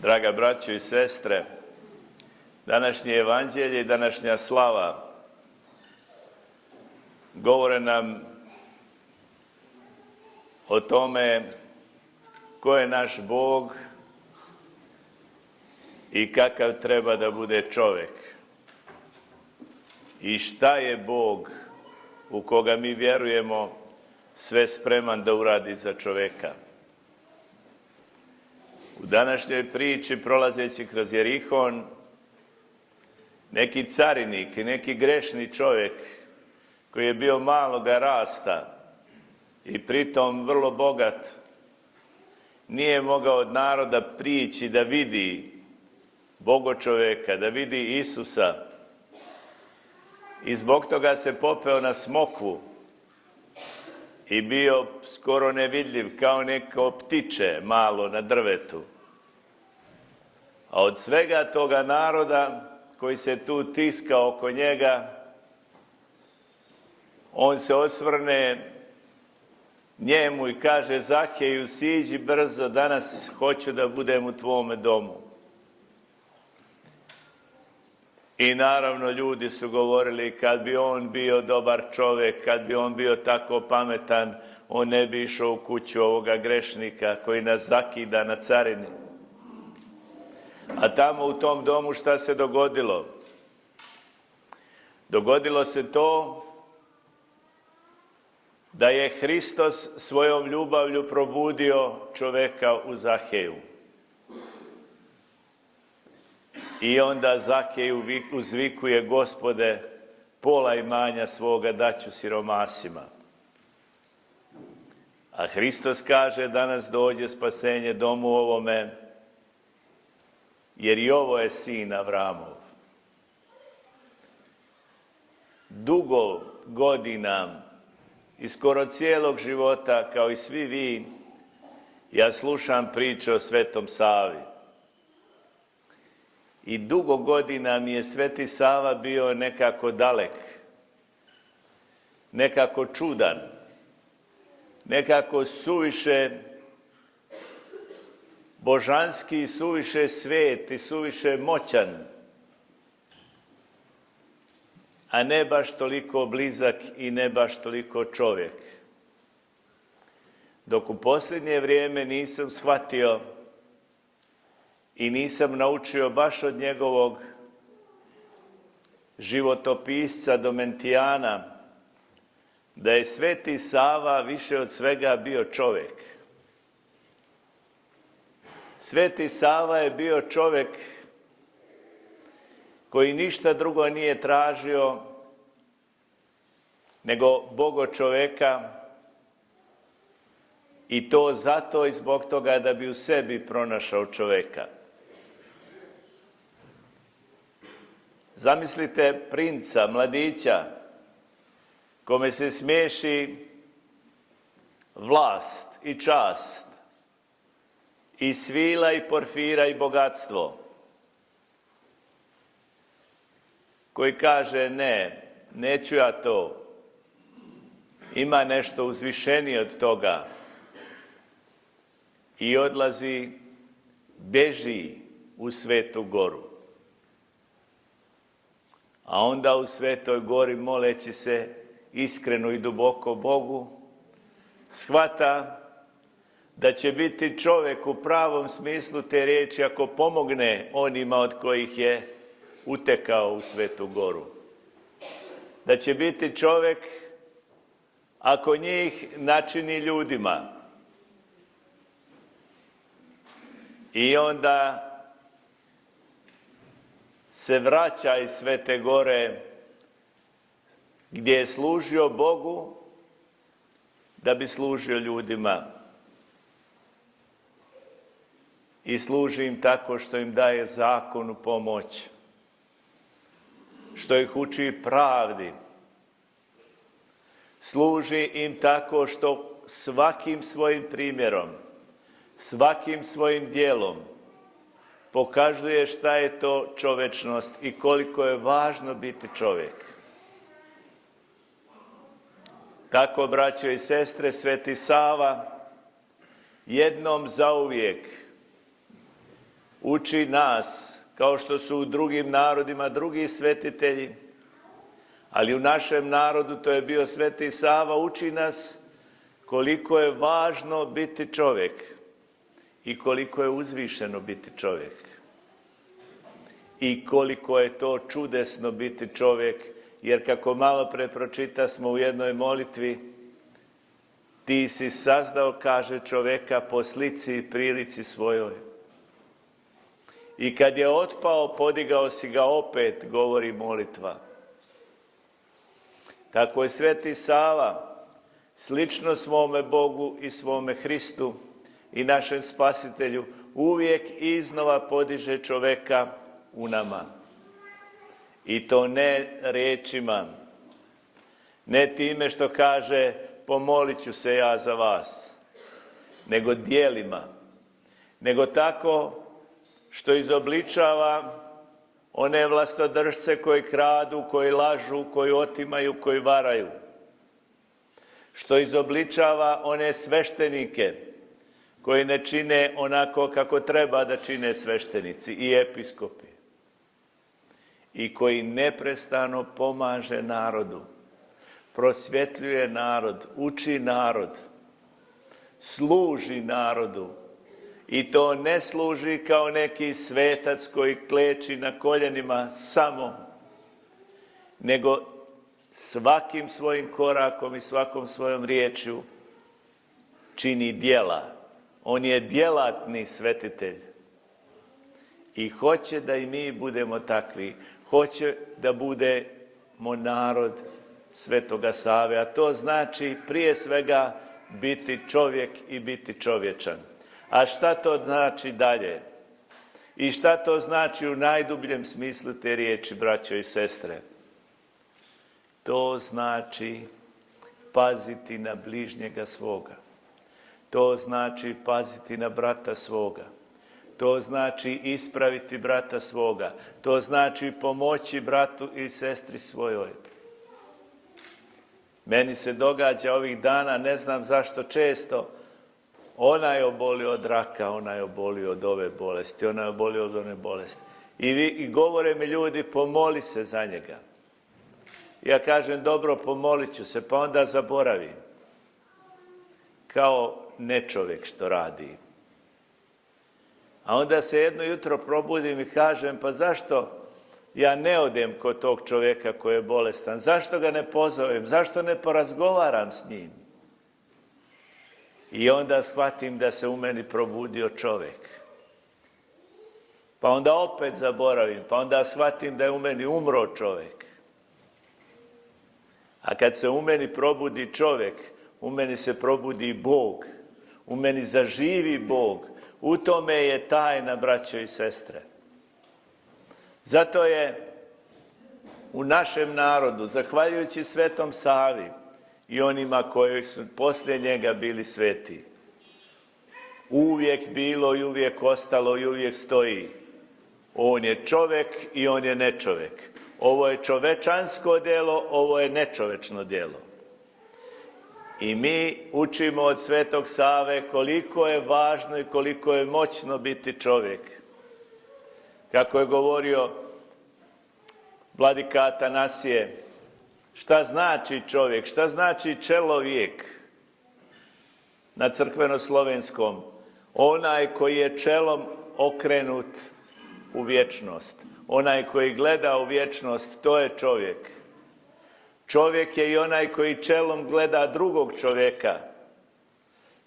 Draga braćo i sestre, današnje evanđelje i današnja slava govore nam o tome ko je naš Bog i kakav treba da bude čovjek. I šta je Bog u koga mi vjerujemo sve spreman da uradi za čovjeka. U današnjoj priči, prolazeći kroz Jerihon, neki carinik i neki grešni čovjek koji je bio maloga rasta i pritom vrlo bogat, nije mogao od naroda prići da vidi Bogočovjeka, da vidi Isusa, i zbog toga se popeo na smokvu i bio skoro nevidljiv kao neko ptiče malo na drvetu. A od svega toga naroda koji se tu tiska oko njega, on se osvrne njemu i kaže: Zaheju, siđi brzo, danas hoću da budem u tvome domu. I naravno ljudi su govorili, kad bi on bio dobar čovjek, kad bi on bio tako pametan, on ne bi išao u kuću ovoga grešnika koji nas zakida na carini. A tamo u tom domu šta se dogodilo? Dogodilo se to da je Hristos svojom ljubavlju probudio čovjeka u Zaheju. I onda Zaheju uzvikuje: Gospode, pola imanja svoga daću siromasima. A Hristos kaže: danas dođe spasenje domu ovome, jer i ovo je sin Avramov. Dugo godina i skoro cijelog života, kao i svi vi, ja slušam priče o Svetom Savi. I dugo godina mi je Sveti Sava bio nekako dalek, nekako čudan, nekako suviše božanski, suviše svet i suviše moćan, a ne baš toliko blizak i ne baš toliko čovjek. Dok u posljednje vrijeme nisam shvatio i nisam naučio baš od njegovog životopisca Domentijana da je Sveti Sava više od svega bio čovjek. Sveti Sava je bio čovjek koji ništa drugo nije tražio nego Bogo čovjeka, i to zato i zbog toga da bi u sebi pronašao čovjeka. Zamislite princa, mladića, kome se smiješi vlast i čast, i svila i porfira i bogatstvo, koji kaže: ne, neću ja to, ima nešto uzvišenije od toga, i odlazi, beži u Svetu Goru. A onda u Svetoj Gori, moleći se iskreno i duboko Bogu, shvata da će biti čovjek u pravom smislu te riječi ako pomogne onima od kojih je utekao u Svetu Goru. Da će biti čovjek ako njih načini ljudima. I onda se vraća iz Svete Gore gdje je služio Bogu da bi služio ljudima. I služi im tako što im daje zakonu pomoć, što ih uči pravdi. Služi im tako što svakim svojim primjerom, svakim svojim djelom pokazuje šta je to čovečnost i koliko je važno biti čovjek. Tako, braćo i sestre, Sveti Sava jednom zauvijek uči nas, kao što su u drugim narodima drugi svetitelji, ali u našem narodu to je bio Sveti Sava, uči nas koliko je važno biti čovjek i koliko je uzvišeno biti čovjek. I koliko je to čudesno biti čovjek, jer kako malo pre pročitasmo u jednoj molitvi, ti si sazdao, kaže, čovjeka po slici i prilici svojoj. I kad je otpao, podigao si ga opet, govori molitva. Tako je Sveti Sava, slično svome Bogu i svome Hristu i našem Spasitelju, uvijek iznova podiže čovjeka u nama. I to ne riječima, ne time što kaže pomolit ću se ja za vas, nego djelima, nego tako što izobličava one vlastodržce koji kradu, koji lažu, koji otimaju, koji varaju. Što izobličava one sveštenike koji ne čine onako kako treba da čine sveštenici i episkopi. I koji neprestano pomaže narodu, prosvjetljuje narod, uči narod, služi narodu. I to ne služi kao neki svetac koji kleči na koljenima samo, nego svakim svojim korakom i svakom svojom riječju čini djela. On je djelatni svetitelj. I hoće da i mi budemo takvi. Hoće da budemo narod Svetoga Save, a to znači prije svega biti čovjek i biti čovječan. A šta to znači dalje? I šta to znači u najdubljem smislu te riječi, braćo i sestre? To znači paziti na bližnjega svoga. To znači paziti na brata svoga. To znači ispraviti brata svoga. To znači pomoći bratu i sestri svojoj. Meni se događa ovih dana, ne znam zašto često, ona je obolio od raka, ona je obolio od ove bolesti, ona je obolio od one bolesti. I govore mi ljudi, pomoli se za njega. Ja kažem, dobro, pomolit ću se, pa onda zaboravim. Kao nečovjek što radi. A onda se jedno jutro probudim i kažem, pa zašto ja ne odem kod tog čovjeka koji je bolestan? Zašto ga ne pozovem? Zašto ne porazgovaram s njim? I onda shvatim da se u meni probudio čovjek. Pa onda opet zaboravim, pa onda shvatim da je u meni umro čovjek. A kad se u meni probudi čovjek, u meni se probudi Bog. U meni zaživi Bog. U tome je tajna, braćo i sestre. Zato je u našem narodu, zahvaljujući Svetom Savi i onima koji su poslije njega bili sveti, uvijek bilo i uvijek ostalo i uvijek stoji. On je čovjek i on je nečovjek. Ovo je čovečansko djelo, ovo je nečovečno djelo. I mi učimo od Svetog Save koliko je važno i koliko je moćno biti čovjek. Kako je govorio vladika Atanasije, šta znači čovjek, šta znači čelovijek na crkveno-slovenskom? Onaj koji je čelom okrenut u vječnost. Onaj koji gleda u vječnost, to je čovjek. Čovjek je i onaj koji čelom gleda drugog čovjeka.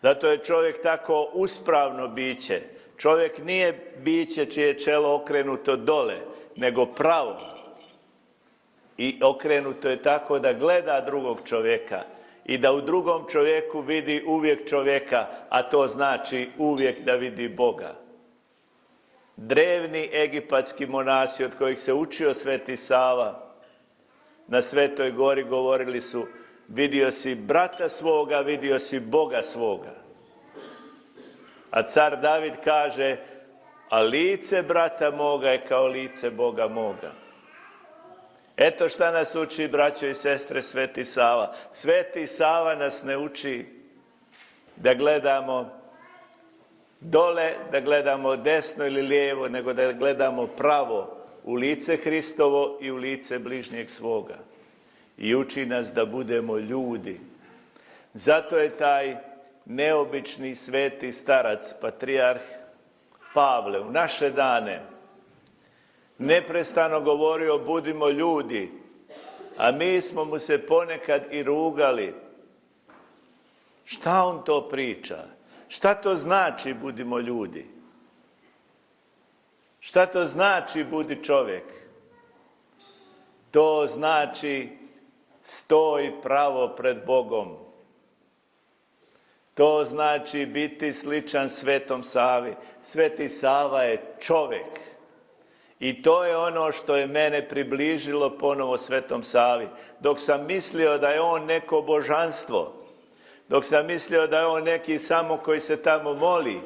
Zato je čovjek tako uspravno biće. Čovjek nije biće čije je čelo okrenuto dole, nego pravo. I okrenuto je tako da gleda drugog čovjeka i da u drugom čovjeku vidi uvijek čovjeka, a to znači uvijek da vidi Boga. Drevni egipatski monasi od kojih se učio Sveti Sava na Svetoj gori govorili su: vidio si brata svoga, vidio si Boga svoga. A car David kaže: a lice brata moga je kao lice Boga moga. Eto šta nas uči, braćo i sestre, Sveti Sava. Sveti Sava nas ne uči da gledamo dole da gledamo desno ili lijevo, nego da gledamo pravo u lice Hristovo i u lice bližnjeg svoga. I uči nas da budemo ljudi. Zato je taj neobični sveti starac, patrijarh Pavle, u naše dane neprestano govorio budimo ljudi, a mi smo mu se ponekad i rugali. Šta on to priča? Šta to znači budimo ljudi? Šta to znači budi čovjek? To znači stoj pravo pred Bogom. To znači biti sličan Svetom Savi. Sveti Sava je čovjek. I to je ono što je mene približilo ponovo Svetom Savi. Dok sam mislio da je on neko božanstvo, dok sam mislio da je on neki samo koji se tamo moli,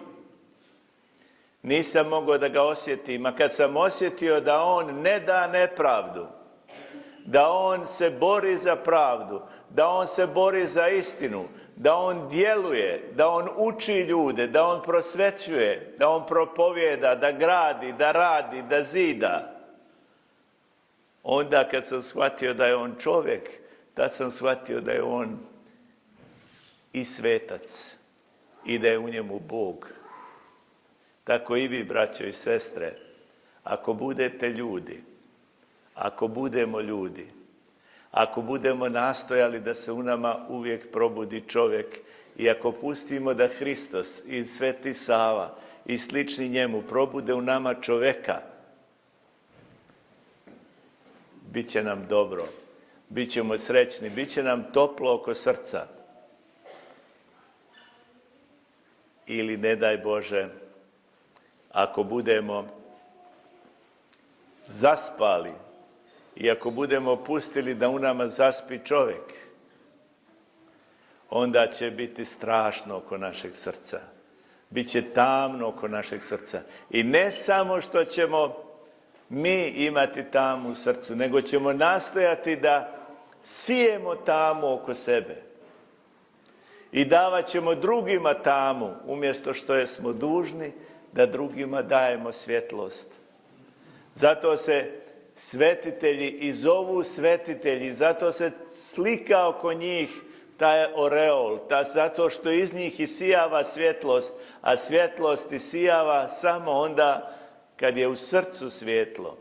nisam mogao da ga osjetim. A kad sam osjetio da on ne da nepravdu, da on se bori za pravdu, da on se bori za istinu, da on djeluje, da on uči ljude, da on prosvećuje, da on propovjeda, da gradi, da radi, da zida. Onda kad sam shvatio da je on čovjek, tad sam shvatio da je on i svetac i da je u njemu Bog. Tako i vi, braćo i sestre, ako budete ljudi, ako budemo ljudi, ako budemo nastojali da se u nama uvijek probudi čovjek i ako pustimo da Hristos i Sveti Sava i slični njemu probude u nama čovjeka, bit će nam dobro, bit ćemo srećni, bit će nam toplo oko srca. Ili, ne daj Bože, ako budemo zaspali i ako budemo pustili da u nama zaspi čovjek, onda će biti strašno oko našeg srca. Biće tamno oko našeg srca. I ne samo što ćemo mi imati tamu u srcu, nego ćemo nastojati da sijemo tamu oko sebe. I davat ćemo drugima tamu, umjesto što smo dužni da drugima dajemo svjetlost. Zato se svetitelji i zovu svetitelji, zato se slika oko njih taj oreol, zato što iz njih isijava svjetlost, a svjetlost isijava samo onda kad je u srcu svjetlo.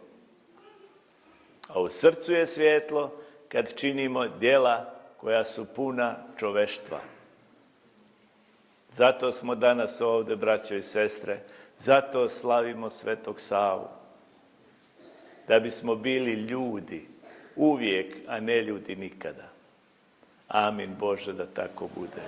A u srcu je svjetlo kad činimo djela koja su puna čoveštva. Zato smo danas ovdje, braćo i sestre, zato slavimo Svetog Savu. Da bismo bili ljudi uvijek, a ne ljudi nikada. Amin Bože da tako bude.